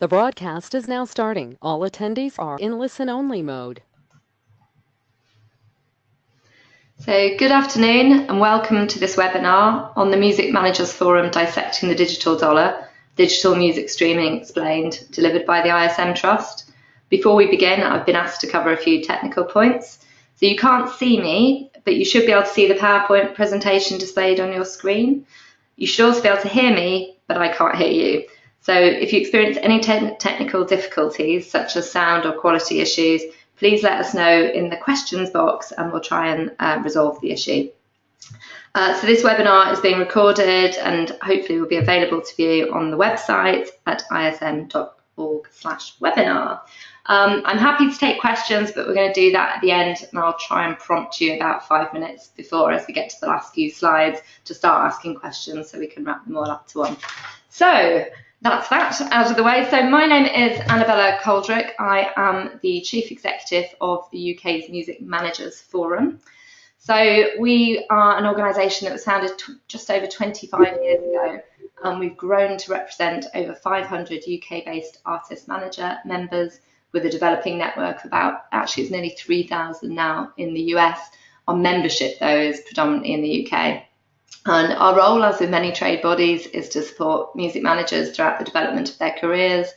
The broadcast is now starting. All attendees are in listen-only mode. So good afternoon and welcome to this webinar on the Music Managers Forum Dissecting the Digital Dollar, Digital Music Streaming Explained, delivered by the ISM Trust. Before we begin, I've been asked to cover a few technical points. So you can't see me, but you should be able to see the PowerPoint presentation displayed on your screen. You should also be able to hear me, but I can't hear you. So if you experience any technical difficulties, such as sound or quality issues, please let us know in the questions box and we'll try and resolve the issue. So this webinar is being recorded and hopefully will be available to view on the website at ism.org/webinar. I'm happy to take questions, but we're going to do that at the end, and I'll try and prompt you about 5 minutes before, as we get to the last few slides, to start asking questions so we can wrap them all up to one. So that's that out of the way. So my name is Annabella Coldrick. I am the Chief Executive of the UK's Music Managers Forum. So we are an organisation that was founded just over 25 years ago, and we've grown to represent over 500 UK-based artist manager members, with a developing network of about, actually it's nearly 3,000 now in the US. Our membership though is predominantly in the UK. And our role, as with many trade bodies, is to support music managers throughout the development of their careers.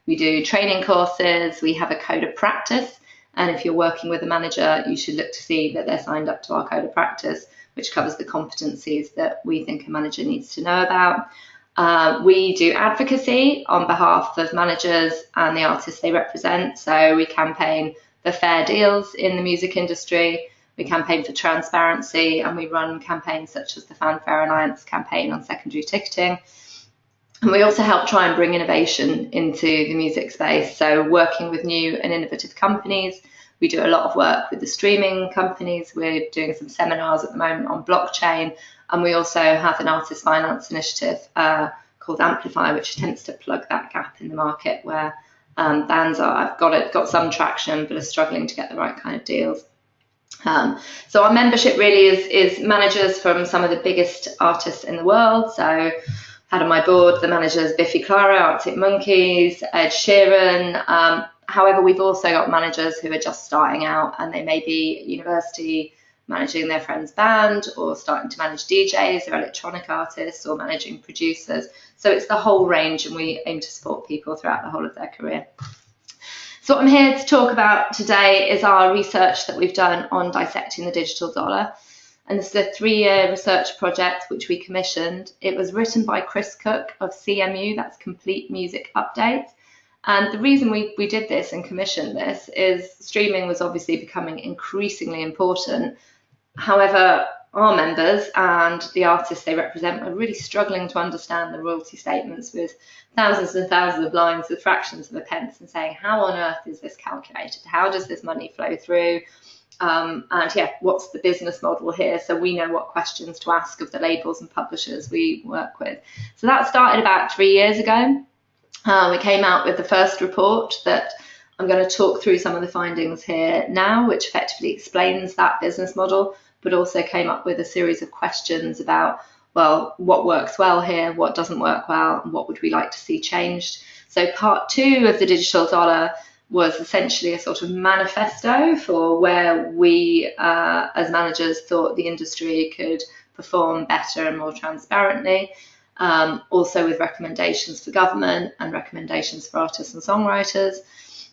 We do training courses, we have a code of practice, and if you're working with a manager, you should look to see that they're signed up to our code of practice, which covers the competencies that we think a manager needs to know about. We do advocacy on behalf of managers and the artists they represent. So we campaign for fair deals in the music industry, we campaign for transparency, and we run campaigns such as the Fanfare Alliance campaign on secondary ticketing. And we also help try and bring innovation into the music space. So working with new and innovative companies. We do a lot of work with the streaming companies. We're doing some seminars at the moment on blockchain. And we also have an artist finance initiative called Amplify, which attempts to plug that gap in the market where bands have got some traction but are struggling to get the right kind of deals. So our membership really is managers from some of the biggest artists in the world. So had on my board the managers Biffy Clyro, Arctic Monkeys, Ed Sheeran. However, we've also got managers who are just starting out, and they may be at university managing their friend's band, or starting to manage DJs or electronic artists, or managing producers. So it's the whole range, and we aim to support people throughout the whole of their career. So what I'm here to talk about today is our research that we've done on dissecting the digital dollar. And this is a 3-year research project which we commissioned. It was written by Chris Cook of CMU, that's Complete Music Update. And the reason we did this and commissioned this is streaming was obviously becoming increasingly important. However, our members and the artists they represent were really struggling to understand the royalty statements, with thousands and thousands of lines with fractions of a pence, and saying, how on earth is this calculated? How does this money flow through? And yeah, what's the business model here? So we know what questions to ask of the labels and publishers we work with. So that started about 3 years ago. We came out with the first report that I'm going to talk through some of the findings here now, which effectively explains that business model, but also came up with a series of questions about, well, what works well here, what doesn't work well, and what would we like to see changed. So part 2 of the digital dollar was essentially a sort of manifesto for where we, as managers, thought the industry could perform better and more transparently. Also with recommendations for government and recommendations for artists and songwriters,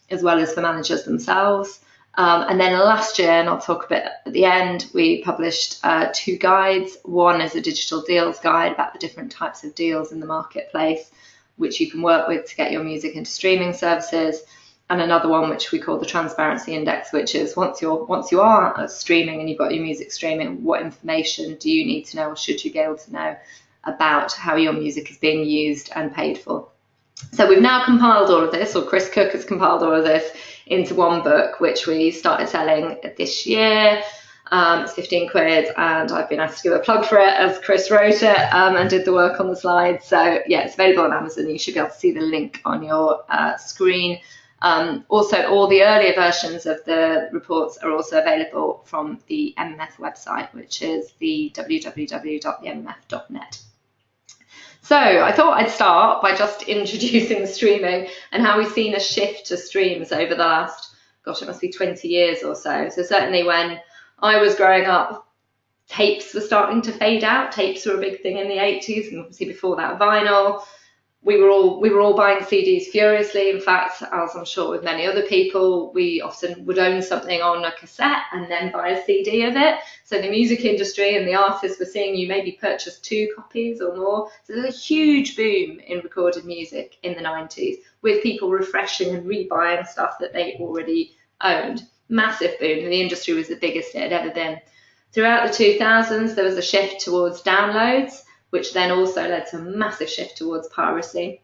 as well as for managers themselves. And then last year, and I'll talk a bit at the end, we published 2 guides. One is a digital deals guide about the different types of deals in the marketplace, which you can work with to get your music into streaming services. And another one, which we call the Transparency Index, which is once you are streaming and you've got your music streaming, what information do you need to know, or should you be able to know, about how your music is being used and paid for. So we've now compiled all of this, or Chris Cook has compiled all of this into one book, which we started selling this year. It's 15 quid, and I've been asked to give a plug for it as Chris wrote it and did the work on the slides. So yeah, it's available on Amazon. You should be able to see the link on your screen. Also, all the earlier versions of the reports are also available from the MMF website, which is the www.themmf.net. So I thought I'd start by just introducing streaming and how we've seen a shift to streams over the last, gosh, it must be 20 years or so. So certainly when I was growing up, tapes were starting to fade out. Tapes were a big thing in the 80s, and obviously before that, vinyl. We were all buying CDs furiously. In fact, as I'm sure with many other people, we often would own something on a cassette and then buy a CD of it. So the music industry and the artists were seeing you maybe purchase 2 copies or more. So there's a huge boom in recorded music in the 90s, with people refreshing and rebuying stuff that they already owned. Massive boom, and the industry was the biggest it had ever been. Throughout the 2000s, there was a shift towards downloads, which then also led to a massive shift towards piracy.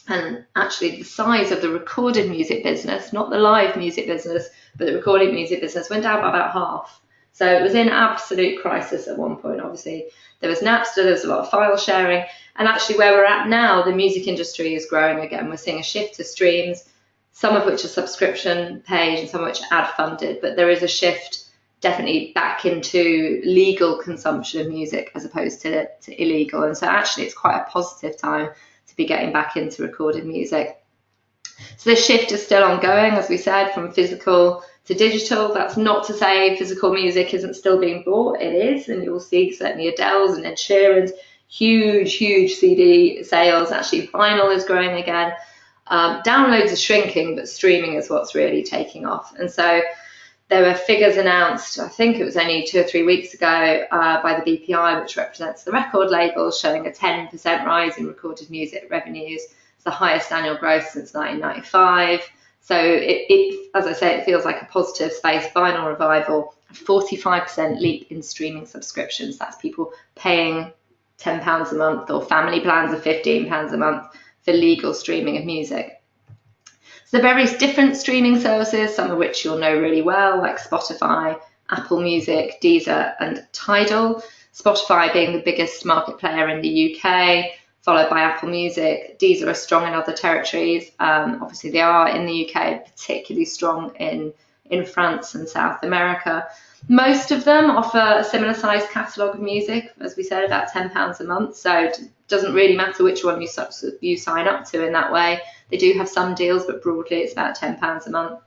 And actually the size of the recorded music business, not the live music business, but the recorded music business went down by about half. So it was in absolute crisis at one point. Obviously, there was Napster, there was a lot of file sharing, and actually where we're at now, the music industry is growing again. We're seeing a shift to streams, some of which are subscription paid and some of which are ad funded, but there is a shift definitely back into legal consumption of music as opposed to illegal. And so actually it's quite a positive time to be getting back into recorded music. So this shift is still ongoing, as we said, from physical to digital. That's not to say physical music isn't still being bought. It is, and you'll see certainly Adele's and Ed Sheeran's huge CD sales. Actually, vinyl is growing again. Downloads are shrinking, but streaming is what's really taking off. And so there were figures announced, I think it was only 2 or 3 weeks ago, by the BPI, which represents the record labels, showing a 10% rise in recorded music revenues. It's the highest annual growth since 1995. So it, as I say, it feels like a positive space. Vinyl revival, a 45% leap in streaming subscriptions. That's people paying £10 a month, or family plans of £15 a month for legal streaming of music. So the various different streaming services, some of which you'll know really well, like Spotify, Apple Music, Deezer, and Tidal. Spotify being the biggest market player in the UK, followed by Apple Music. Deezer are strong in other territories. Obviously, they are in the UK, particularly strong in France and South America. Most of them offer a similar sized catalogue of music, as we said, about £10 a month. So it doesn't really matter which one you sign up to in that way. They do have some deals, but broadly it's about £10 a month.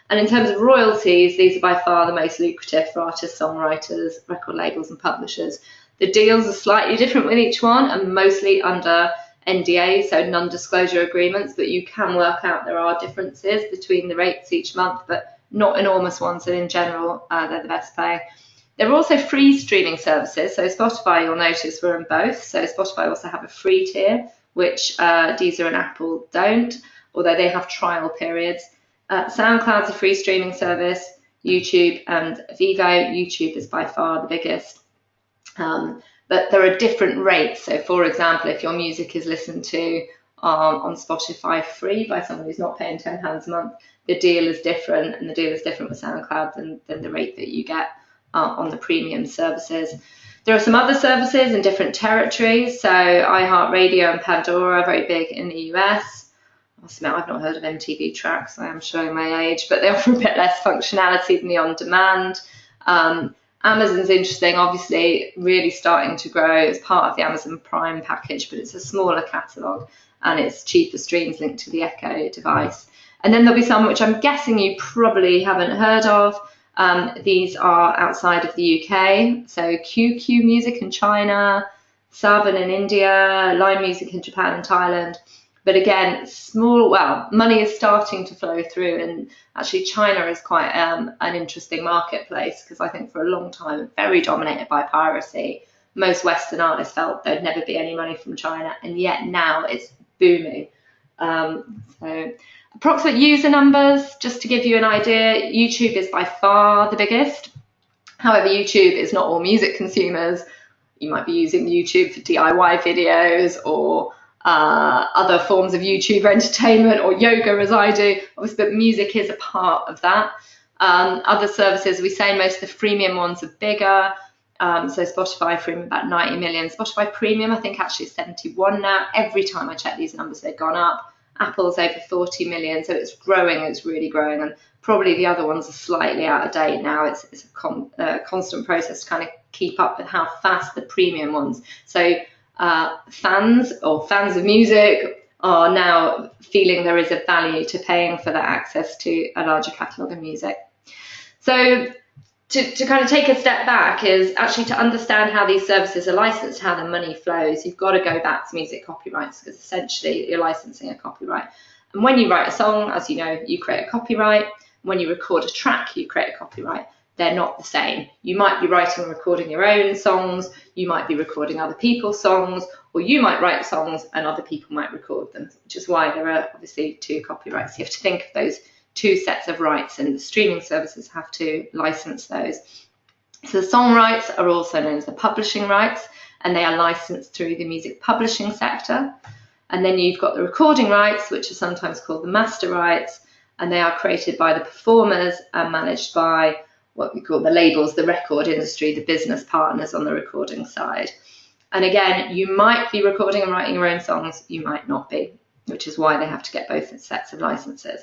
And in terms of royalties, these are by far the most lucrative for artists, songwriters, record labels and publishers. The deals are slightly different with each one and mostly under NDAs, so non-disclosure agreements, but you can work out there are differences between the rates each month, but not enormous ones, and in general, they're the best pay. There are also free streaming services. So Spotify, you'll notice, we're in both. So Spotify also have a free tier, which Deezer and Apple don't, although they have trial periods. Soundcloud's a free streaming service, YouTube and Vivo. YouTube is by far the biggest. But there are different rates. So for example, if your music is listened to on Spotify free by someone who's not paying £10 a month, the deal is different, and the deal is different with SoundCloud than the rate that you get on the premium services. There are some other services in different territories. So iHeartRadio and Pandora are very big in the US. I must admit, I've not heard of MTV Tracks. I am showing my age, but they offer a bit less functionality than the on-demand. Amazon's interesting, obviously really starting to grow as part of the Amazon Prime package, but it's a smaller catalogue and it's cheaper streams linked to the Echo device. And then there'll be some which I'm guessing you probably haven't heard of. These are outside of the UK, so QQ Music in China, Saavn in India, Line Music in Japan and Thailand. But again, small, well, money is starting to flow through, and actually China is quite an interesting marketplace, because I think for a long time, very dominated by piracy. Most Western artists felt there'd never be any money from China, and yet now it's booming. So approximate user numbers, just to give you an idea, YouTube is by far the biggest. However, YouTube is not all music consumers. You might be using YouTube for DIY videos or other forms of YouTube entertainment, or yoga as I do. Obviously, but music is a part of that. Other services, we say most of the freemium ones are bigger. So Spotify Premium about 90 million. Spotify Premium, I think actually is 71 now. Every time I check these numbers, they've gone up. Apple's over 40 million, so it's growing, it's really growing, and probably the other ones are slightly out of date now. It's a constant process to kind of keep up with how fast the premium ones. So fans of music are now feeling there is a value to paying for that access to a larger catalogue of music. So to kind of take a step back is actually to understand how these services are licensed, how the money flows. You've got to go back to music copyrights, because essentially you're licensing a copyright. And when you write a song, as you know, you create a copyright. When you record a track, you create a copyright. They're not the same. You might be writing and recording your own songs, you might be recording other people's songs, or you might write songs and other people might record them, which is why there are obviously two copyrights. You have to think of those two sets of rights, and the streaming services have to license those. So the song rights are also known as the publishing rights, and they are licensed through the music publishing sector. And then you've got the recording rights, which are sometimes called the master rights, and they are created by the performers and managed by what we call the labels, the record industry, the business partners on the recording side. And again, you might be recording and writing your own songs, you might not be, which is why they have to get both sets of licenses.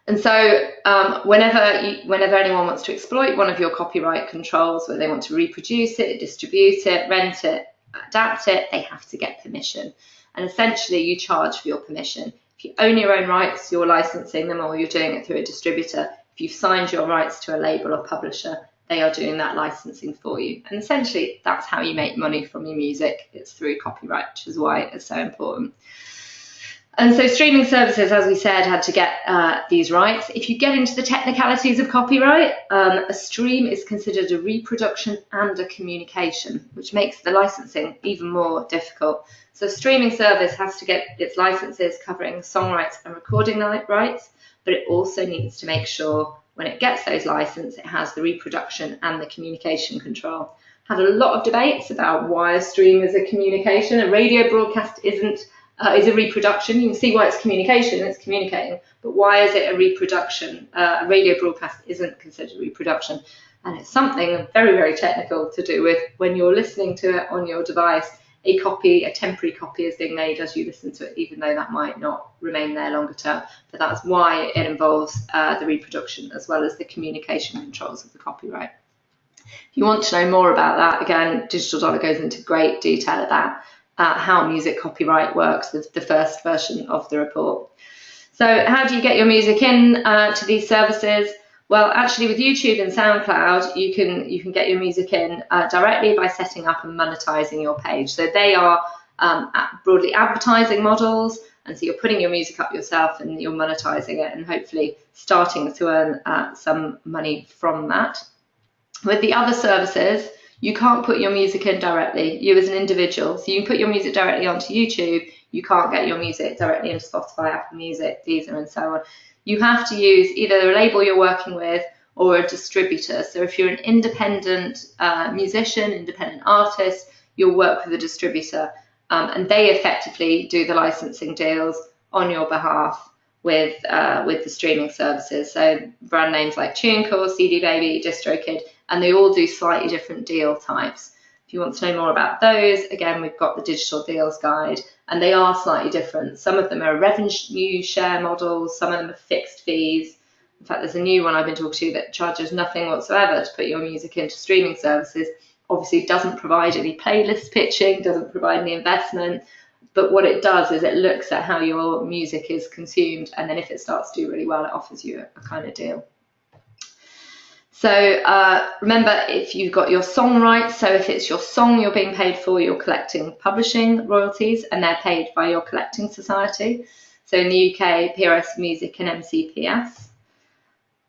And so whenever anyone wants to exploit one of your copyright controls, where they want to reproduce it, distribute it, rent it, adapt it, they have to get permission. And essentially you charge for your permission. If you own your own rights, you're licensing them, or you're doing it through a distributor. If you've signed your rights to a label or publisher, they are doing that licensing for you. And essentially that's how you make money from your music. It's through copyright, which is why it's so important. And so streaming services, as we said, had to get these rights. If you get into the technicalities of copyright, a stream is considered a reproduction and a communication, which makes the licensing even more difficult. So a streaming service has to get its licenses covering song rights and recording rights, but it also needs to make sure when it gets those licenses, it has the reproduction and the communication control. Had a lot of debates about why a stream is a communication. A radio broadcast is a reproduction. You can see why it's communication, it's communicating, but why is it a reproduction? A radio broadcast isn't considered reproduction. And it's something very, very technical to do with when you're listening to it on your device. A temporary copy is being made as you listen to it, even though that might not remain there longer term. But that's why it involves the reproduction as well as the communication controls of the copyright. If you want to know more about that, again, Digital Dollar goes into great detail about how music copyright works, the first version of the report. So how do you get your music in to these services? Well, actually with YouTube and Soundcloud, you can get your music in directly by setting up and monetizing your page. So they are broadly advertising models, and so you're putting your music up yourself and you're monetizing it and hopefully starting to earn some money from that. With the other services, you can't put your music in directly, you as an individual. So you can put your music directly onto YouTube, you can't get your music directly into Spotify, Apple Music, Deezer, and so on. You have to use either the label you're working with or a distributor. So if you're an independent musician, independent artist, you'll work with a distributor, and they effectively do the licensing deals on your behalf with the streaming services. So brand names like TuneCore, CD Baby, DistroKid, and they all do slightly different deal types. If you want to know more about those, again, we've got the Digital Deals Guide, and they are slightly different. Some of them are revenue share models, some of them are fixed fees. In fact, there's a new one I've been talking to that charges nothing whatsoever to put your music into streaming services. Obviously, doesn't provide any playlist pitching, doesn't provide any investment, but what it does is it looks at how your music is consumed, and then if it starts to do really well, it offers you a kind of deal. So remember, if you've got your song rights, so if it's your song you're being paid for, you're collecting publishing royalties, and they're paid by your collecting society. So in the UK, PRS Music and MCPS.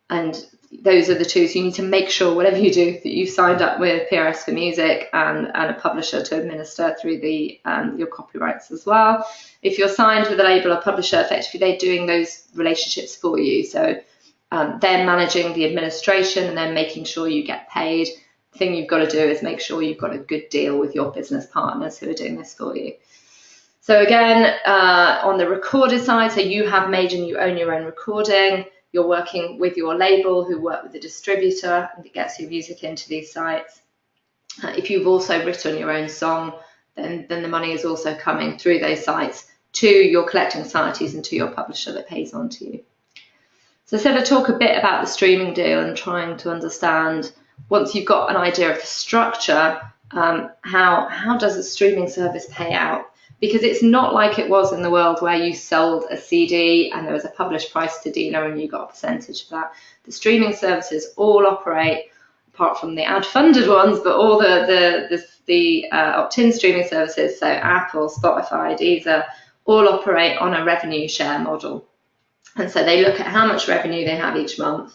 And those are the two. So you need to make sure, whatever you do, that you've signed up with PRS for Music and a publisher to administer through your copyrights as well. If you're signed with a label or publisher, effectively they're doing those relationships for you. So they're managing the administration and then making sure you get paid. The thing you've got to do is make sure you've got a good deal with your business partners who are doing this for you. So again, on the recorded side, so you have made and you own your own recording. You're working with your label who work with the distributor and it gets your music into these sites. If you've also written your own song, then the money is also coming through those sites to your collecting societies and to your publisher that pays on to you. So I said I'd talk a bit about the streaming deal and trying to understand, once you've got an idea of the structure, how does a streaming service pay out? Because it's not like it was in the world where you sold a CD and there was a published price to dealer and you got a percentage of that. The streaming services all operate, apart from the ad-funded ones, but all the opt-in streaming services, so Apple, Spotify, Deezer, all operate on a revenue share model. And so they look at how much revenue they have each month,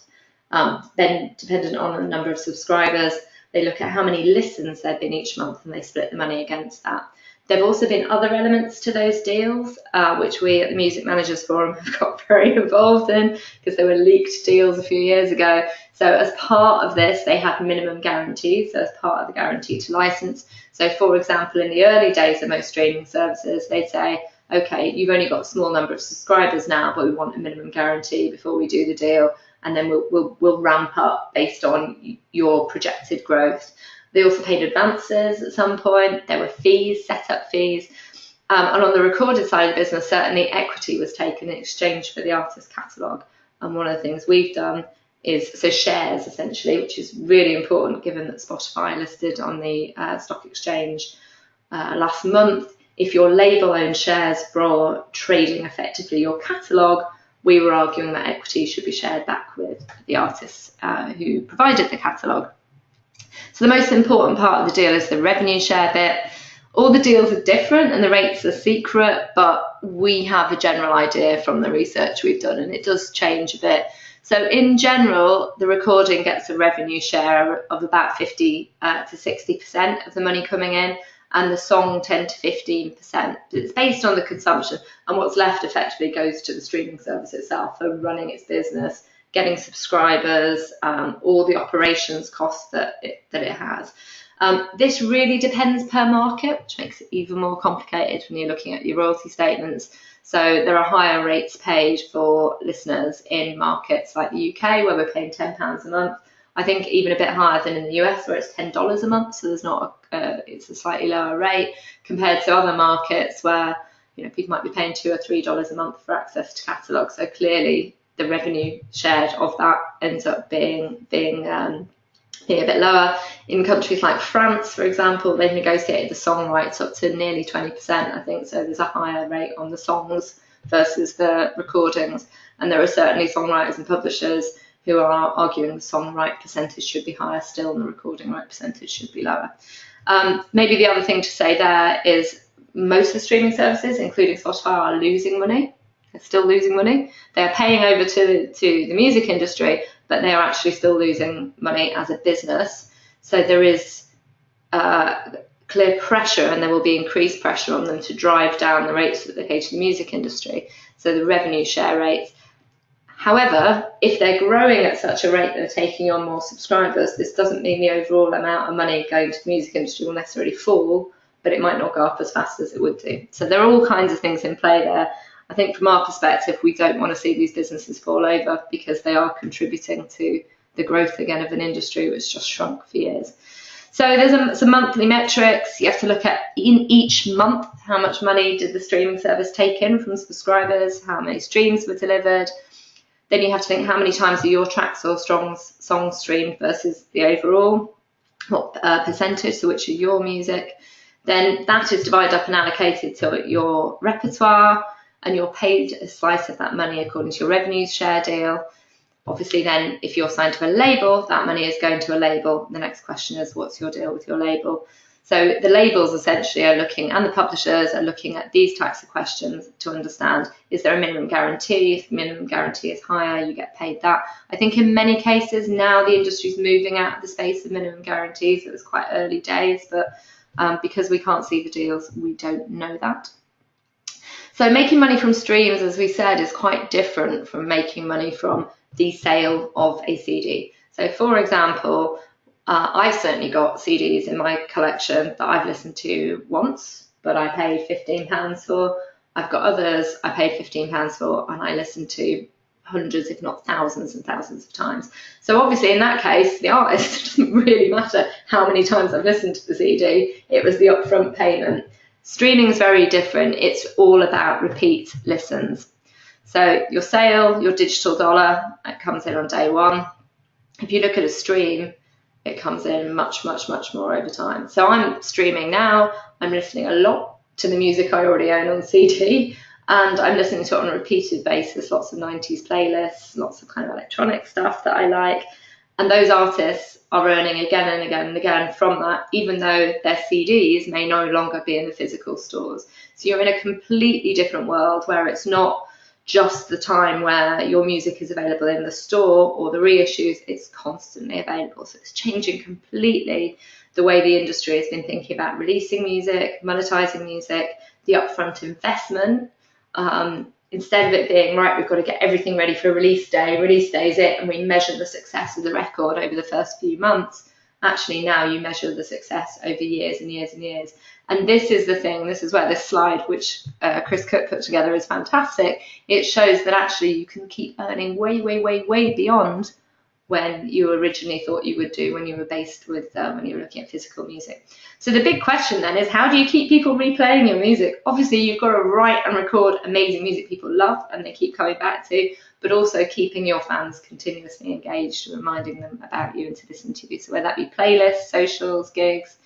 then dependent on the number of subscribers, they look at how many listens there have been each month and they split the money against that. There have also been other elements to those deals, which we at the Music Managers Forum have got very involved in because there were leaked deals a few years ago. So as part of this, they have minimum guarantees, so as part of the guarantee to license. So for example, in the early days of most streaming services, they'd say, okay, you've only got a small number of subscribers now, but we want a minimum guarantee before we do the deal, and then we'll ramp up based on your projected growth. They also paid advances at some point. There were fees, setup fees. And on the recorded side of the business, certainly equity was taken in exchange for the artist catalogue. And one of the things we've done is, so shares essentially, which is really important given that Spotify listed on the stock exchange last month. If your label owns shares for trading effectively your catalogue, we were arguing that equity should be shared back with the artists who provided the catalogue. So the most important part of the deal is the revenue share bit. All the deals are different and the rates are secret, but we have a general idea from the research we've done, and it does change a bit. So in general, the recording gets a revenue share of about 50 to 60% of the money coming in, and the song 10 to 15%. It's based on the consumption, and what's left effectively goes to the streaming service itself for running its business, getting subscribers, all the operations costs that it has. This really depends per market, which makes it even more complicated when you're looking at your royalty statements. So there are higher rates paid for listeners in markets like the UK, where we're paying £10 a month. I think even a bit higher than in the US, where it's $10 a month. So there's not it's a slightly lower rate compared to other markets where people might be paying $2 or $3 a month for access to catalogue. So clearly, the revenue shared of that ends up being a bit lower. In countries like France, for example, they've negotiated the song rights up to nearly 20%, I think. So there's a higher rate on the songs versus the recordings. And there are certainly songwriters and publishers who are arguing the song right percentage should be higher still and the recording right percentage should be lower. Maybe the other thing to say there is most of the streaming services, including Spotify, are losing money. They're still losing money. They're paying over to the music industry, but they are actually still losing money as a business. So there is clear pressure, and there will be increased pressure on them to drive down the rates that they pay to the music industry, so the revenue share rates. However, if they're growing at such a rate that they're taking on more subscribers, this doesn't mean the overall amount of money going to the music industry will necessarily fall, but it might not go up as fast as it would do. So there are all kinds of things in play there. I think from our perspective, we don't want to see these businesses fall over because they are contributing to the growth again of an industry which just shrunk for years. So there's some monthly metrics. You have to look at in each month how much money did the streaming service take in from subscribers, how many streams were delivered. Then you have to think how many times are your tracks or songs streamed versus the overall, what percentage, so which are your music. Then that is divided up and allocated to your repertoire, and you're paid a slice of that money according to your revenue share deal. Obviously then, if you're signed to a label, that money is going to a label. The next question is, what's your deal with your label? So the labels essentially are looking, and the publishers are looking at these types of questions to understand, is there a minimum guarantee? If the minimum guarantee is higher, you get paid that. I think in many cases now the industry's moving out of the space of minimum guarantees. It was quite early days, but because we can't see the deals, we don't know that. So making money from streams, as we said, is quite different from making money from the sale of a CD. So for example, I've certainly got CDs in my collection that I've listened to once, but I paid £15 for. I've got others I paid £15 for, and I listened to hundreds, if not thousands and thousands of times. So obviously in that case, the artist, it doesn't really matter how many times I've listened to the CD, it was the upfront payment. Streaming is very different. It's all about repeat listens. So your sale, your digital dollar, it comes in on day one. If you look at a stream, it comes in much more over time. So I'm streaming now. I'm listening a lot to the music I already own on CD, and I'm listening to it on a repeated basis, lots of 90s playlists, lots of kind of electronic stuff that I like. And those artists are earning again and again and again from that, even though their CDs may no longer be in the physical stores. So you're in a completely different world where it's not just the time where your music is available in the store or the reissues, it's constantly available. So it's changing completely the way the industry has been thinking about releasing music, monetizing music, the upfront investment. Instead of it being, right, we've got to get everything ready for release day is it, and we measure the success of the record over the first few months. Actually, now you measure the success over years and years and years. And this is the thing, this is where this slide, which Chris Cook put together, is fantastic. It shows that actually you can keep earning way beyond when you originally thought you would do when you were based with, when you were looking at physical music. So the big question then is, how do you keep people replaying your music? Obviously, you've got to write and record amazing music people love and they keep coming back to, but also keeping your fans continuously engaged, reminding them about you and to listen to you. So whether that be playlists, socials, gigs.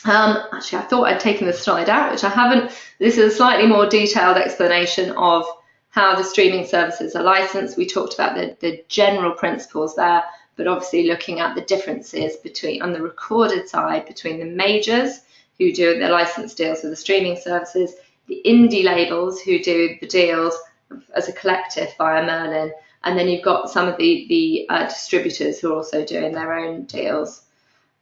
Actually, I thought I'd taken the slide out, which I haven't. This is a slightly more detailed explanation of how the streaming services are licensed. We talked about the general principles there, but obviously looking at the differences between, on the recorded side, between the majors who do their license deals with the streaming services, the indie labels who do the deals as a collective via Merlin, and then you've got some of the distributors who are also doing their own deals.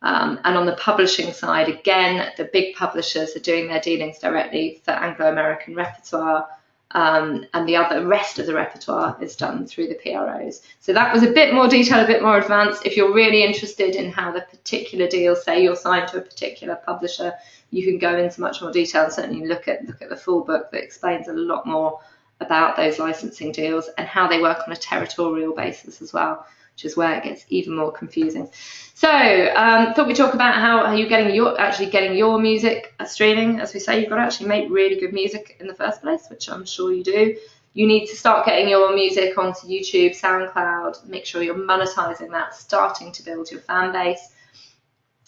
And on the publishing side, again, the big publishers are doing their dealings directly for Anglo-American repertoire, and the rest of the repertoire is done through the PROs. So that was a bit more detailed, a bit more advanced. If you're really interested in how the particular deals, say you're signed to a particular publisher, you can go into much more detail and certainly look at the full book that explains a lot more about those licensing deals and how they work on a territorial basis as well, which is where it gets even more confusing. So thought we'd talk about how you're getting your music streaming. As we say, you've got to actually make really good music in the first place, which I'm sure you do. You need to start getting your music onto YouTube, Soundcloud, make sure you're monetizing that, starting to build your fan base,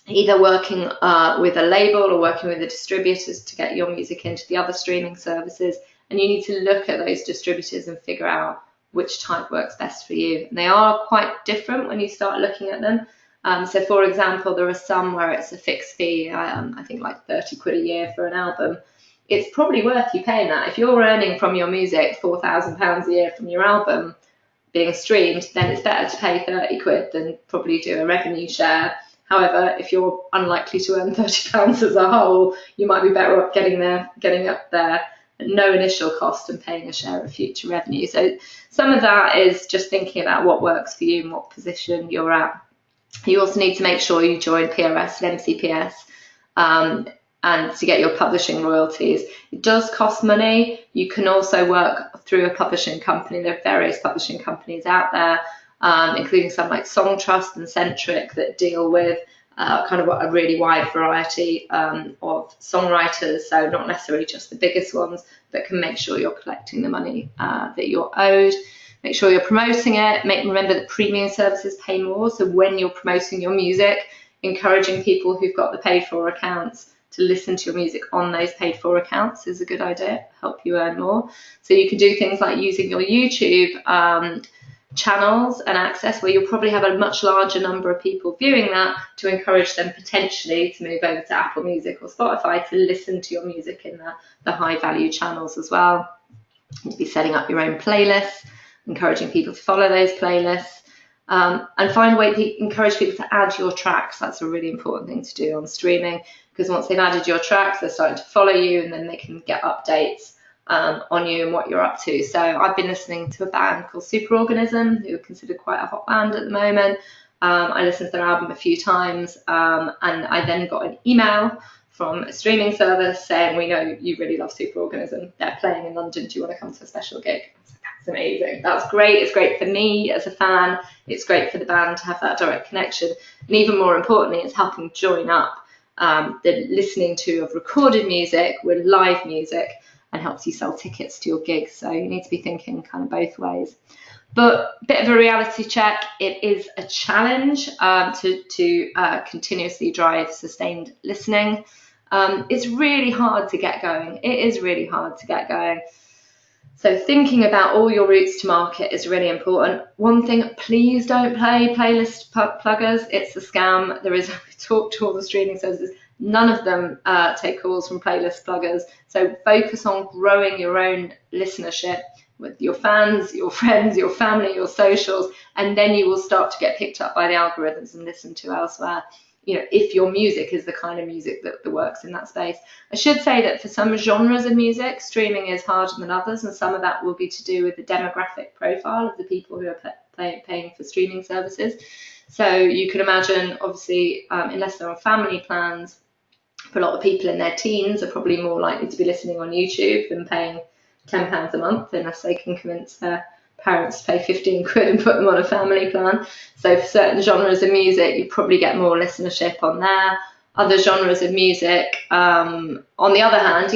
either working with a label or working with the distributors to get your music into the other streaming services. And you need to look at those distributors and figure out which type works best for you. And they are quite different when you start looking at them. So for example, there are some where it's a fixed fee, I think like 30 quid a year for an album. It's probably worth you paying that. If you're earning from your music £4,000 a year from your album being streamed, then it's better to pay 30 quid than probably do a revenue share. However, if you're unlikely to earn £30 as a whole, you might be better off getting up there at no initial cost and paying a share of future revenue. So some of that is just thinking about what works for you and what position you're at. You also need to make sure you join PRS and MCPS and to get your publishing royalties. It does cost money. You can also work through a publishing company. There are various publishing companies out there, including some like Song Trust and Centric that deal with kind of a really wide variety of songwriters, so not necessarily just the biggest ones, but can make sure you're collecting the money that you're owed. Make sure you're promoting it. Remember that premium services pay more, so when you're promoting your music, encouraging people who've got the paid for accounts to listen to your music on those paid for accounts is a good idea, help you earn more. So you can do things like using your YouTube channels and access where you'll probably have a much larger number of people viewing that to encourage them potentially to move over to Apple Music or Spotify to listen to your music in the high value channels as well. You'll be setting up your own playlists, encouraging people to follow those playlists, and find a way to encourage people to add your tracks. That's a really important thing to do on streaming, because once they've added your tracks, they're starting to follow you and then they can get updates on you and what you're up to. So I've been listening to a band called Superorganism, who are considered quite a hot band at the moment. I listened to their album a few times, and I then got an email from a streaming service saying, we know you really love Superorganism. They're playing in London. Do you want to come to a special gig? I was like, that's amazing. That's great. It's great for me as a fan. It's great for the band to have that direct connection. And even more importantly, it's helping join up the listening to of recorded music with live music. and helps you sell tickets to your gigs. So you need to be thinking kind of both ways. But a bit of a reality check, it is a challenge to continuously drive sustained listening. It's really hard to get going. It is really hard to get going. So thinking about all your routes to market is really important. One thing, please don't play playlist pluggers. It's a scam. We talk to all the streaming services. None of them take calls from playlist pluggers. So focus on growing your own listenership with your fans, your friends, your family, your socials, and then you will start to get picked up by the algorithms and listened to elsewhere. If your music is the kind of music that works in that space. I should say that for some genres of music, streaming is harder than others, and some of that will be to do with the demographic profile of the people who are paying for streaming services. So you can imagine, obviously, unless they're on family plans, for a lot of people in their teens are probably more likely to be listening on YouTube than paying £10 a month, unless they can convince their parents to pay 15 quid and put them on a family plan. So for certain genres of music, you probably get more listenership on there. Other genres of music, on the other hand,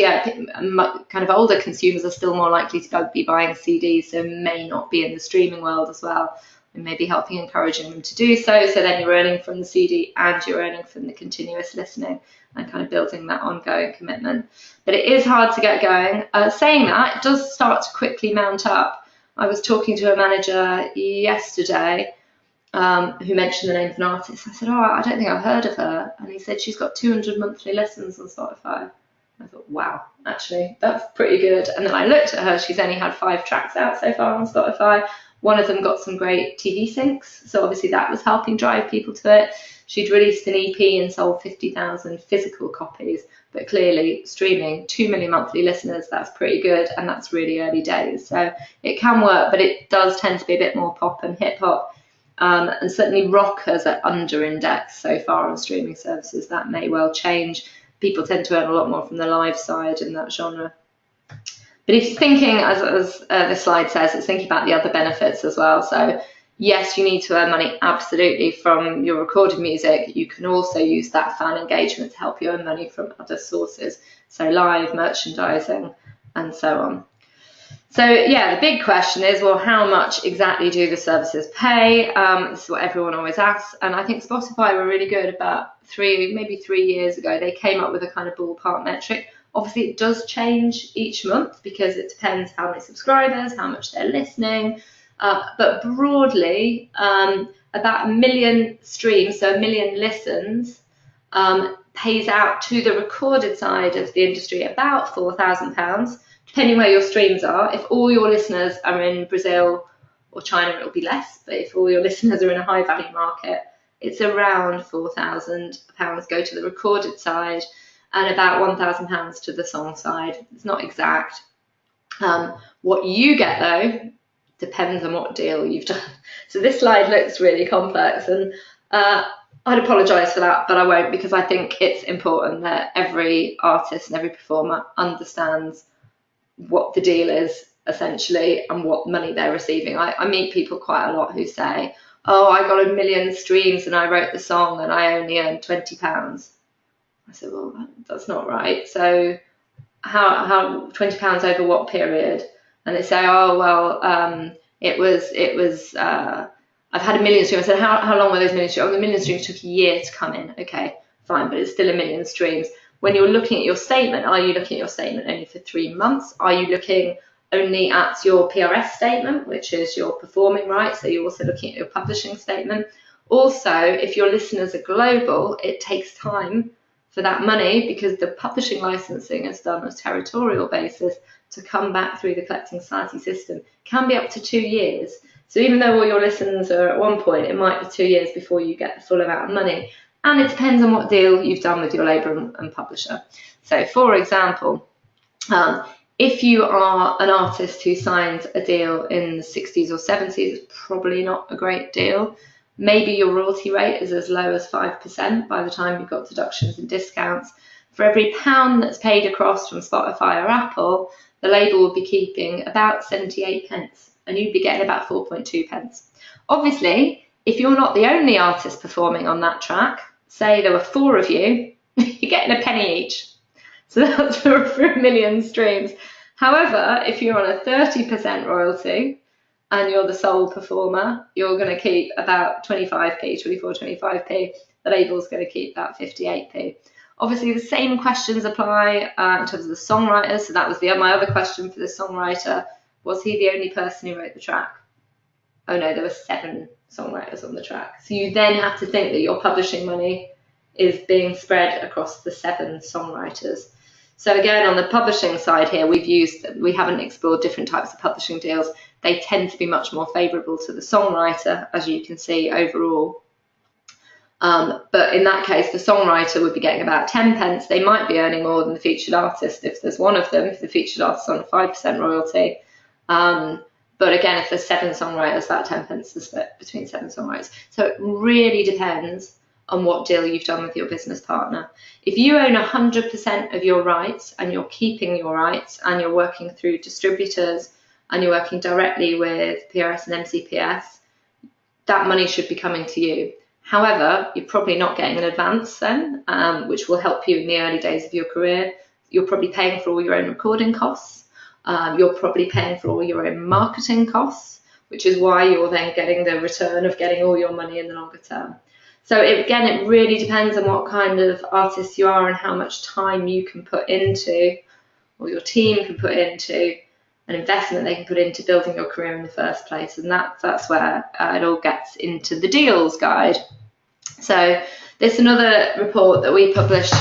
kind of older consumers are still more likely to be buying CDs, so may not be in the streaming world as well. And maybe encouraging them to do so. So then you're earning from the CD and you're earning from the continuous listening and kind of building that ongoing commitment. But it is hard to get going. Saying that, it does start to quickly mount up. I was talking to a manager yesterday who mentioned the name of an artist. I said, I don't think I've heard of her. And he said she's got 200 monthly listens on Spotify. I thought, wow, actually, that's pretty good. And then I looked at her. She's only had 5 tracks out so far on Spotify. One of them got some great TV syncs, so obviously that was helping drive people to it. She'd released an EP and sold 50,000 physical copies, but clearly streaming, 2 million monthly listeners, that's pretty good, and that's really early days. So it can work, but it does tend to be a bit more pop and hip hop. And certainly rockers are under indexed so far on streaming services. That may well change. People tend to earn a lot more from the live side in that genre. But if you're thinking, as this slide says, it's thinking about the other benefits as well. So yes, you need to earn money absolutely from your recorded music. You can also use that fan engagement to help you earn money from other sources. So live, merchandising, and so on. So yeah, the big question is, well, how much exactly do the services pay? This is what everyone always asks. And I think Spotify were really good about maybe 3 years ago. They came up with a kind of ballpark metric. Obviously, it does change each month because it depends how many subscribers, how much they're listening. But broadly, about 1 million streams, so 1 million listens, pays out to the recorded side of the industry about £4,000, depending where your streams are. If all your listeners are in Brazil or China, it'll be less. But if all your listeners are in a high value market, it's around £4,000 go to the recorded side, and about £1,000 to the song side. It's not exact. What you get, though, depends on what deal you've done. So this slide looks really complex, and I'd apologise for that, but I won't, because I think it's important that every artist and every performer understands what the deal is, essentially, and what money they're receiving. I meet people quite a lot who say, I got 1 million streams and I wrote the song and I only earned £20. I said, well, that's not right. So how £20 over what period? And they say, it was I've had 1 million streams. I said, how long were those 1 million streams? The 1 million streams took a year to come in. Okay, fine, but it's still 1 million streams. When you're looking at your statement, are you looking at your statement only for 3 months? Are you looking only at your PRS statement, which is your performing rights? So you're also looking at your publishing statement. Also, if your listeners are global, it takes time for that money, because the publishing licensing is done on a territorial basis to come back through the collecting society system. Can be up to 2 years. So even though all your listeners are at one point, it might be 2 years before you get the full amount of money. And it depends on what deal you've done with your label and publisher. So for example, if you are an artist who signs a deal in the 60s or 70s, it's probably not a great deal. Maybe your royalty rate is as low as 5% by the time you've got deductions and discounts. For every £1 that's paid across from Spotify or Apple, the label will be keeping about 78 pence, and you'd be getting about 4.2 pence. Obviously, if you're not the only artist performing on that track, say there were 4 of you, you're getting a penny each. So that's for 1 million streams. However, if you're on a 30% royalty and you're the sole performer, you're going to keep about 25p, 25p. The label's going to keep that 58p. Obviously, the same questions apply in terms of the songwriters. So that was my other question for the songwriter. Was he the only person who wrote the track? Oh no, there were 7 songwriters on the track. So you then have to think that your publishing money is being spread across the 7 songwriters. So again, on the publishing side here, we haven't explored different types of publishing deals. They tend to be much more favourable to the songwriter, as you can see overall. But in that case, the songwriter would be getting about 10 pence. They might be earning more than the featured artist if there's one of them, if the featured artist is on a 5% royalty. But again, if there's 7 songwriters, that 10 pence is split between 7 songwriters. So it really depends on what deal you've done with your business partner. If you own 100% of your rights and you're keeping your rights and you're working through distributors and you're working directly with PRS and MCPS, that money should be coming to you. However, you're probably not getting an advance then, which will help you in the early days of your career. You're probably paying for all your own recording costs. You're probably paying for all your own marketing costs, which is why you're then getting the return of getting all your money in the longer term. So again, it really depends on what kind of artist you are and how much time you can put into, or your team can put into, an investment they can put into building your career in the first place. And that's where it all gets into the deals guide. So this is another report that we published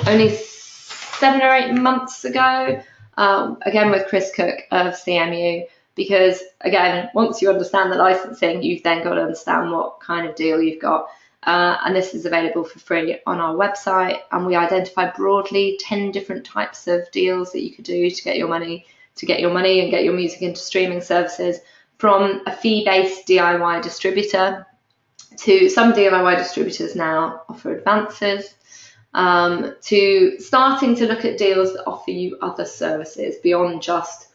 only 7 or 8 months ago, again with Chris Cook of CMU, because again, once you understand the licensing, you've then got to understand what kind of deal you've got. And this is available for free on our website, and we identify broadly 10 different types of deals that you could do to get your money and get your music into streaming services, from a fee-based DIY distributor to some DIY distributors now offer advances, to starting to look at deals that offer you other services beyond just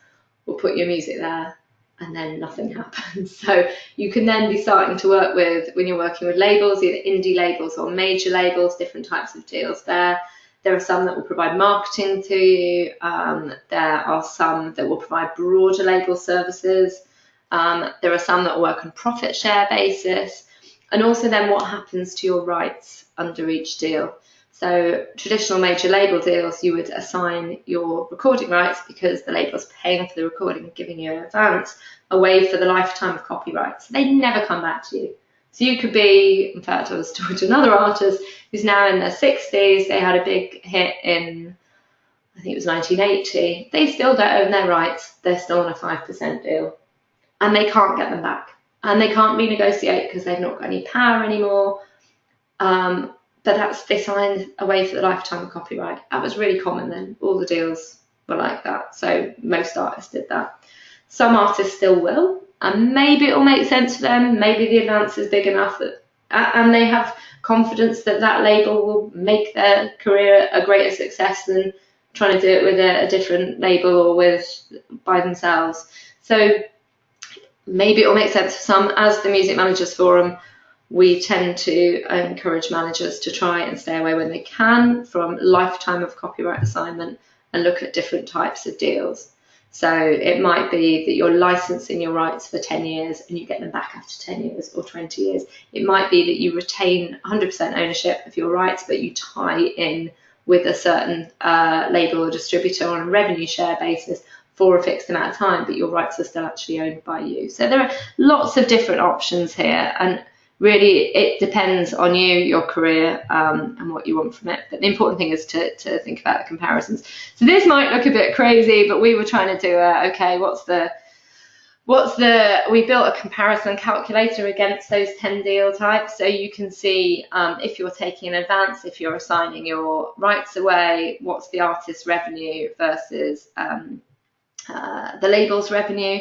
we'll put your music there and then nothing happens. So you can then be starting to work with, when you're working with labels, either indie labels or major labels, different types of deals there. There are some that will provide marketing to you. There are some that will provide broader label services. There are some that will work on profit share basis. And also then what happens to your rights under each deal. So traditional major label deals, you would assign your recording rights because the label's paying for the recording and giving you an advance away for the lifetime of copyrights. They never come back to you. So you could be, in fact, I was talking to another artist who's now in their 60s. They had a big hit in, I think it was 1980. They still don't own their rights. They're still on a 5% deal. And they can't get them back. And they can't renegotiate because they've not got any power anymore. But they signed away for the lifetime of copyright. That was really common then. All the deals were like that. So most artists did that. Some artists still will, and maybe it will make sense for them. Maybe the advance is big enough and they have confidence that that label will make their career a greater success than trying to do it with a different label or by themselves. So maybe it will make sense for some. As the Music Managers Forum, we tend to encourage managers to try and stay away when they can from lifetime of copyright assignment and look at different types of deals. So it might be that you're licensing your rights for 10 years and you get them back after 10 years or 20 years. It might be that you retain 100% ownership of your rights, but you tie in with a certain label or distributor on a revenue share basis for a fixed amount of time, but your rights are still actually owned by you. So there are lots of different options here, and really it depends on you, your career, and what you want from it. But the important thing is to think about the comparisons. So this might look a bit crazy, but we were trying to do we built a comparison calculator against those 10 deal types. So you can see if you're taking an advance, if you're assigning your rights away, what's the artist's revenue versus the label's revenue.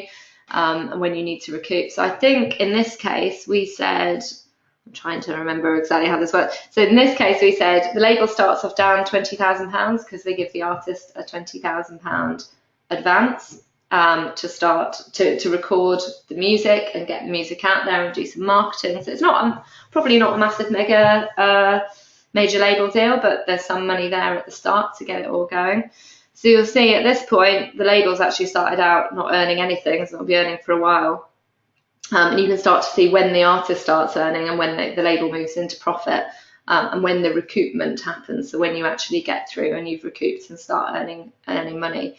And when you need to recoup. So I think in this case we said, I'm trying to remember exactly how this works. So in this case we said the label starts off down £20,000 because they give the artist a £20,000 advance to start to record the music and get the music out there and do some marketing. So it's not probably not a massive major label deal, but there's some money there at the start to get it all going. So you'll see at this point, the label's actually started out not earning anything, so it'll be earning for a while. And you can start to see when the artist starts earning and when the label moves into profit, and when the recoupment happens, so when you actually get through and you've recouped and start earning money.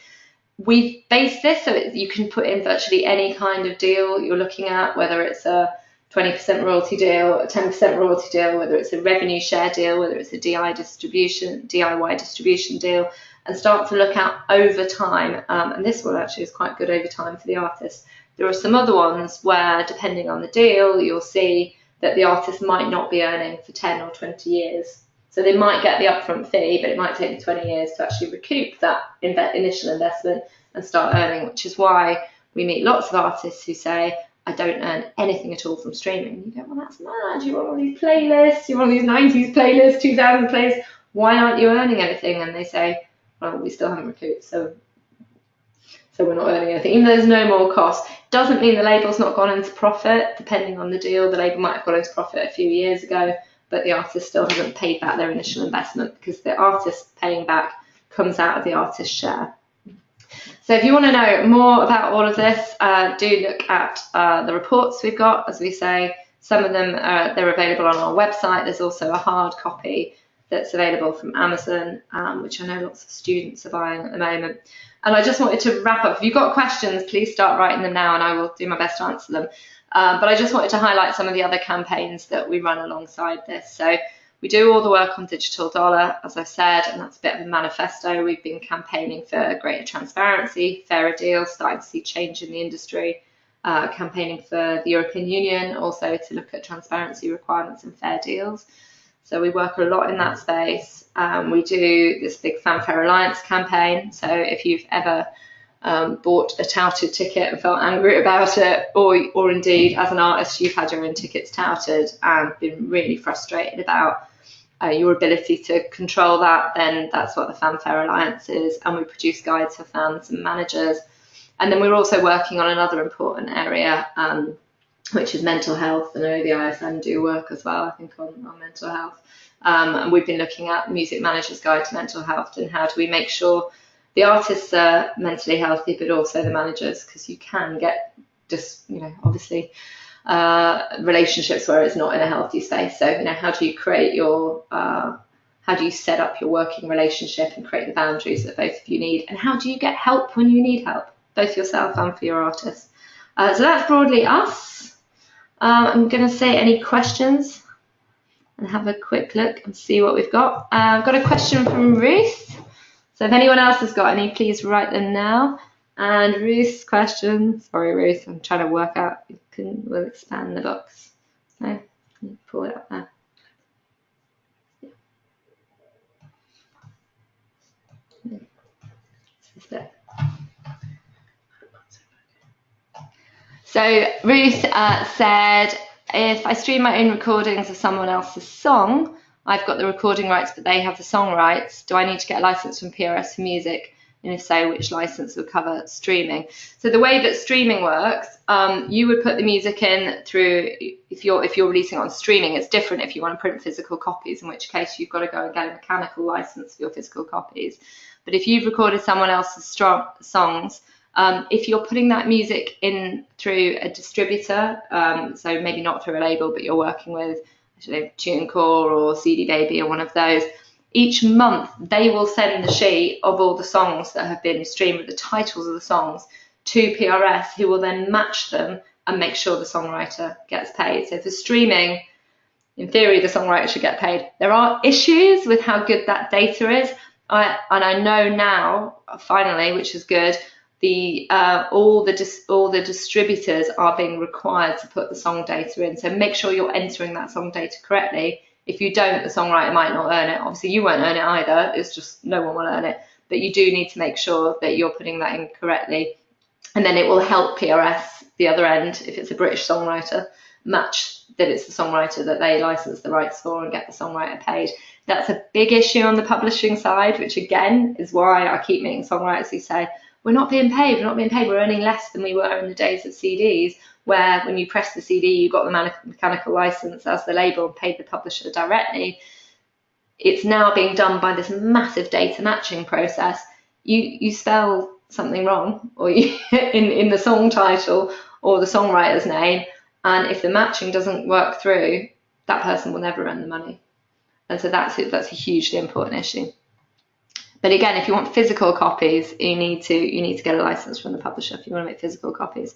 We've based this so you can put in virtually any kind of deal you're looking at, whether it's a 20% royalty deal, a 10% royalty deal, whether it's a revenue share deal, whether it's a DIY distribution deal, and start to look at over time. And this one actually is quite good over time for the artist. There are some other ones where, depending on the deal, you'll see that the artist might not be earning for 10 or 20 years. So they might get the upfront fee, but it might take them 20 years to actually recoup that initial investment and start earning, which is why we meet lots of artists who say, I don't earn anything at all from streaming. You go, well, that's mad. You want all these playlists, you want all these 90s playlists, 2000 playlists. Why aren't you earning anything? And they say, well, we still haven't recouped, so we're not earning anything. Even though there's no more cost, doesn't mean the label's not gone into profit. Depending on the deal, the label might have gone into profit a few years ago, but the artist still hasn't paid back their initial investment, because the artist paying back comes out of the artist's share. So if you want to know more about all of this, do look at the reports we've got. As we say, some of them they're available on our website. There's also a hard copy that's available from Amazon, which I know lots of students are buying at the moment. And I just wanted to wrap up. If you've got questions, please start writing them now and I will do my best to answer them. But I just wanted to highlight some of the other campaigns that we run alongside this. So we do all the work on Digital Dollar, as I've said, and that's a bit of a manifesto. We've been campaigning for greater transparency, fairer deals, starting to see change in the industry, campaigning for the European Union, also to look at transparency requirements and fair deals. So we work a lot in that space. We do this big Fanfare Alliance campaign. So if you've ever bought a touted ticket and felt angry about it, or indeed as an artist you've had your own tickets touted and been really frustrated about your ability to control that, then that's what the Fanfare Alliance is. And we produce guides for fans and managers. And then we're also working on another important area, which is mental health. I know the ISM do work as well, I think, on mental health. And we've been looking at Music Manager's Guide to Mental Health, and how do we make sure the artists are mentally healthy, but also the managers, because you can get just, obviously relationships where it's not in a healthy space. So, how do you create your, how do you set up your working relationship and create the boundaries that both of you need? And how do you get help when you need help, both yourself and for your artists? So that's broadly us. I'm going to say any questions and have a quick look and see what we've got. I've got a question from Ruth. So if anyone else has got any, please write them now. And Ruth's question, sorry Ruth, I'm trying to work out, we'll expand the box. No, can you pull it up there? So Ruth said, if I stream my own recordings of someone else's song, I've got the recording rights, but they have the song rights. Do I need to get a license from PRS for music? And if so, which license will cover streaming? So the way that streaming works, you would put the music in through, if you're releasing it on streaming, it's different if you want to print physical copies, in which case you've got to go and get a mechanical license for your physical copies. But if you've recorded someone else's songs, if you're putting that music in through a distributor, so maybe not through a label, but you're working with TuneCore or CD Baby or one of those, each month they will send the sheet of all the songs that have been streamed with the titles of the songs to PRS, who will then match them and make sure the songwriter gets paid. So for streaming, in theory, the songwriter should get paid. There are issues with how good that data is, and I know now, finally, which is good, all the distributors are being required to put the song data in. So make sure you're entering that song data correctly. If you don't, the songwriter might not earn it. Obviously, you won't earn it either. It's just no one will earn it. But you do need to make sure that you're putting that in correctly. And then it will help PRS, the other end, if it's a British songwriter, match that it's the songwriter that they license the rights for and get the songwriter paid. That's a big issue on the publishing side, which again is why I keep meeting songwriters who say, we're not being paid, we're earning less than we were in the days of CDs, where when you press the CD, you got the mechanical license as the label and paid the publisher directly. It's now being done by this massive data matching process. you spell something wrong, or you, in the song title or the songwriter's name, and if the matching doesn't work through, that person will never earn the money. And so that's a hugely important issue. But again, if you want physical copies, you need to get a license from the publisher if you want to make physical copies.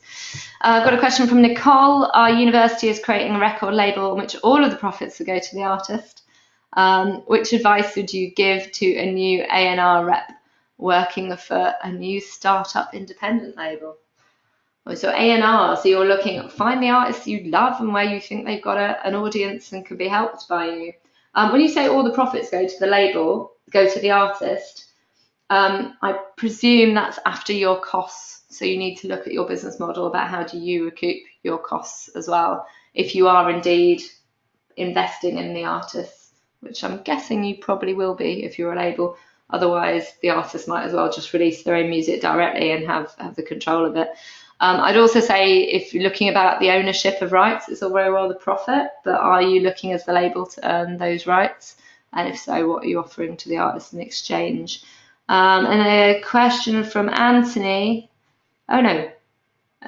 I've got a question from Nicole. Our university is creating a record label in which all of the profits will go to the artist. Which advice would you give to a new A&R rep working for a new startup independent label? So A&R, so you're looking, find the artists you love and where you think they've got an audience and can be helped by you. When you say all the profits go to the label, go to the artist, I presume that's after your costs. So you need to look at your business model about how do you recoup your costs as well, if you are indeed investing in the artists, which I'm guessing you probably will be if you're a label. Otherwise, the artist might as well just release their own music directly and have the control of it. I'd also say if you're looking about the ownership of rights, it's all very well the profit, but are you looking as the label to earn those rights? And if so, what are you offering to the artist in exchange? And a question from Anthony. Oh,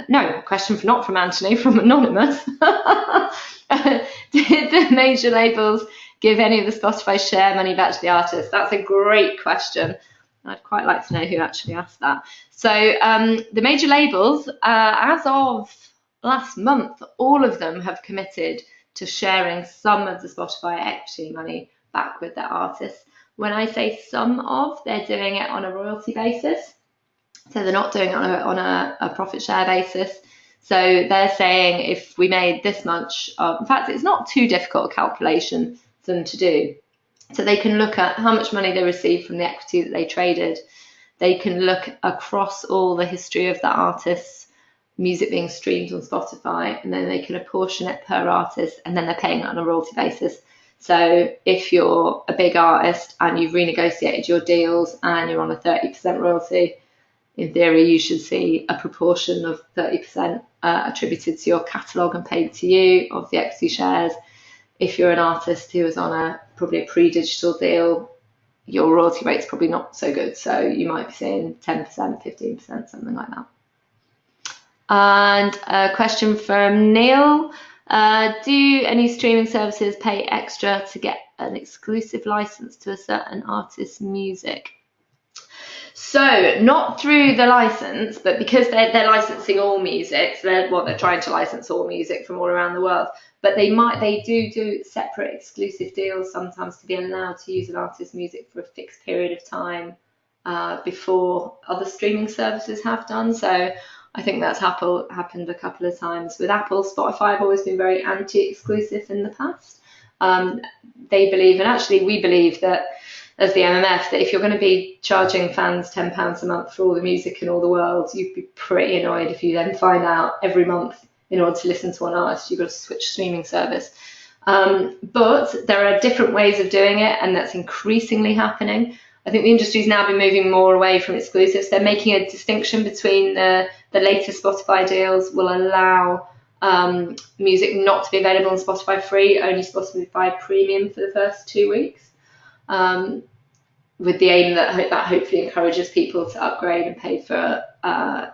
no, question not from Anthony, from Anonymous. Did the major labels give any of the Spotify share money back to the artist? That's a great question. I'd quite like to know who actually asked that. So the major labels, as of last month, all of them have committed to sharing some of the Spotify equity money back with their artists. When I say some of, they're doing it on a royalty basis. So they're not doing it on a profit share basis. So they're saying if we made this much, in fact, it's not too difficult a calculation for them to do. So they can look at how much money they received from the equity that they traded. They can look across all the history of the artist's music being streamed on Spotify, and then they can apportion it per artist, and then they're paying it on a royalty basis. So if you're a big artist and you've renegotiated your deals and you're on a 30% royalty, in theory, you should see a proportion of 30% attributed to your catalogue and paid to you of the equity shares. If you're an artist who is on probably a pre-digital deal, your royalty rate's probably not so good. So you might be seeing 10%, 15%, something like that. And a question from Neil. Do any streaming services pay extra to get an exclusive license to a certain artist's music? So not through the license, but because they're licensing all music, so they're trying to license all music from all around the world. But they do separate exclusive deals sometimes to be allowed to use an artist's music for a fixed period of time before other streaming services have done. So I think that's happened a couple of times with Apple. Spotify have always been very anti-exclusive in the past. They believe, and actually we believe that as the MMF, that if you're going to be charging fans £10 a month for all the music in all the world, you'd be pretty annoyed if you then find out every month in order to listen to an artist, you've got to switch streaming service. But there are different ways of doing it, and that's increasingly happening. I think the industry's now been moving more away from exclusives. They're making a distinction between the latest Spotify deals will allow music not to be available on Spotify free, only Spotify premium for the first 2 weeks. With the aim that hopefully encourages people to upgrade and pay for a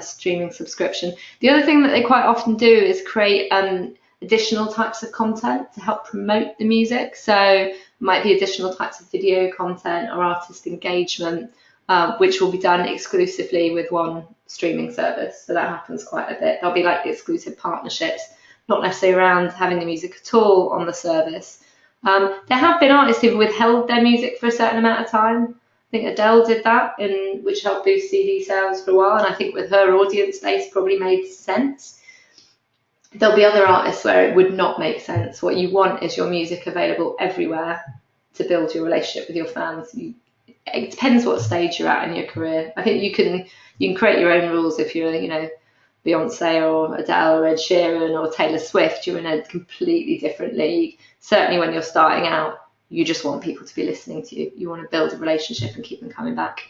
streaming subscription. The other thing that they quite often do is create additional types of content to help promote the music. So it might be additional types of video content or artist engagement, which will be done exclusively with one streaming service. So that happens quite a bit. There'll be like exclusive partnerships, not necessarily around having the music at all on the service. There have been artists who've withheld their music for a certain amount of time. I think Adele did that, which helped boost CD sales for a while, and I think with her audience base probably made sense. There'll be other artists where it would not make sense. What you want is your music available everywhere to build your relationship with your fans. It depends what stage you're at in your career. I think you can create your own rules if you're, Beyonce or Adele or Ed Sheeran or Taylor Swift. You're in a completely different league. Certainly when you're starting out, you just want people to be listening to you. You want to build a relationship and keep them coming back.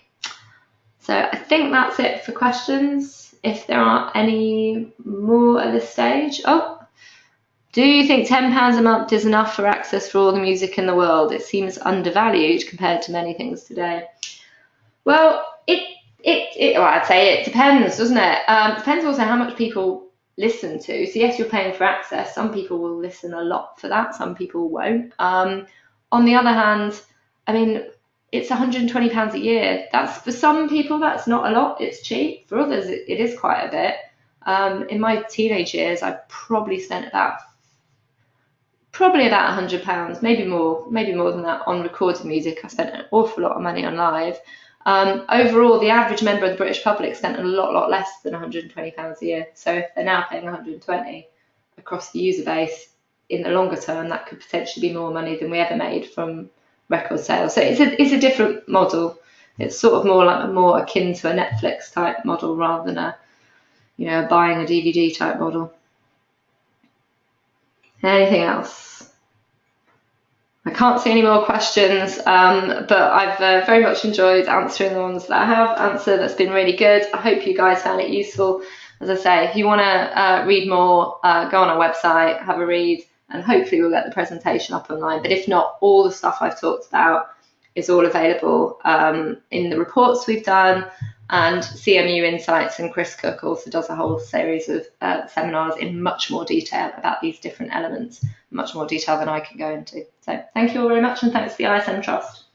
So I think that's it for questions. If there aren't any more at this stage. Oh, do you think £10 a month is enough for access for all the music in the world? It seems undervalued compared to many things today. Well, well, I'd say it depends, doesn't it? Depends also how much people listen to. So yes, you're paying for access. Some people will listen a lot for that. Some people won't. On the other hand, I mean, it's £120 a year. That's, for some people, that's not a lot. It's cheap. For others, it is quite a bit. In my teenage years, I probably spent probably about £100, maybe more than that, on recorded music. I spent an awful lot of money on live. Overall, the average member of the British public spent a lot less than £120 a year. So if they're now paying 120 across the user base, in the longer term, that could potentially be more money than we ever made from record sales. So it's a different model. It's sort of more akin to a Netflix type model rather than buying a DVD type model. Anything else? I can't see any more questions, but I've very much enjoyed answering the ones that I have answered. That's been really good. I hope you guys found it useful. As I say, if you want to read more, go on our website, have a read, and hopefully we'll get the presentation up online. But if not, all the stuff I've talked about is all available in the reports we've done, and CMU Insights, and Chris Cook also does a whole series of seminars in much more detail about these different elements, much more detail than I can go into. So thank you all very much, and thanks to the ISM Trust.